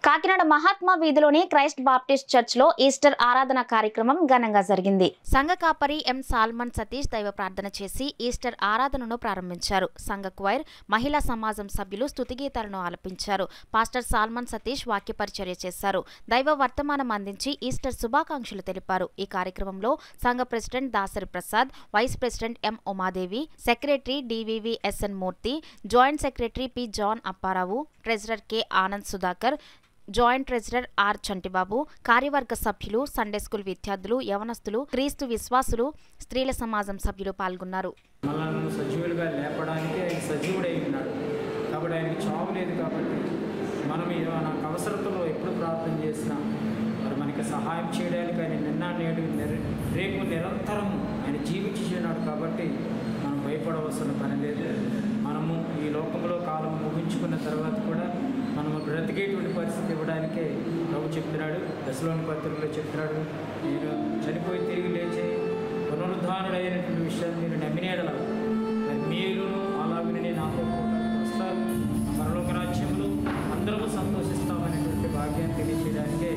Kakinada Mahatma వీధిలోని Christ Baptist చర్చ్లో Easter ఆరాధన కార్యక్రమం ఘనంగా జరిగింది. సంఘ కాపరి ఎం సాల్మన్ సతీష్ దైవ ప్రార్థన చేసి ఈస్టర్ ఆరాధనను ప్రారంభించారు. సంఘ క్వైర్, మహిళా సమాజం సభ్యులు స్తుతిగీతాలను ఆలపించారు. పాస్టర్ సాల్మన్ సతీష్ వాక్య పరిచర్య చేశారు. దైవ వర్తమానం అందించి ఈస్టర్ శుభాకాంక్షలు తెలిపారు. ఈ కార్యక్రమంలో సంఘ president Dasari Prasad, vice president M Umadevi, secretary DVV SN Murthy, joint secretary P John Apparao, treasurer K Anand Sudhakar, joint treasurer R Chantibabu, కార్యవర్గ సభ్యులు, సండే స్కూల్ విద్యార్థులు, యవనస్తులు, క్రీస్తు విశ్వాసులు, స్త్రీల సమాజం సభ్యులు పాల్గొన్నారు. మనల్ని సజీవులుగా లేపడానికి ఆయన సజీవుడై ఉన్నాడు కాబట్టి ఆయనకి చావు లేదు. కాబట్టి మనం మనకు అవసరతలో ఎప్పుడు ప్రార్థన చేసినా మరి మనకి సహాయం చేయడానికి ఆయన నిన్న నేడు రేపు నిరంతరం ఆయన జీవించున్నాడు. కాబట్టి మనం భయపడవలసిన పని లేదు. మనము ఈ లోకంలో కాలం ముగించుకున్న తర్వాత కూడా మనము బ్రతికేటువంటి పరిస్థితి ఇవ్వడానికే ప్రభు చెప్తున్నాడు. దశలోని పత్రికలో చెప్తున్నాడు, నేను చనిపోయి తిరిగి లేచే పునరుద్ధానుడైనటువంటి విషయాన్ని మీరు నమ్మినేడలా మరి మీరు అలాగనే నాతో వస్తారు. పరలోక రాజ్యంలో అందరూ సంతోషిస్తామనేటువంటి భాగ్యాన్ని తెలియజేయడానికే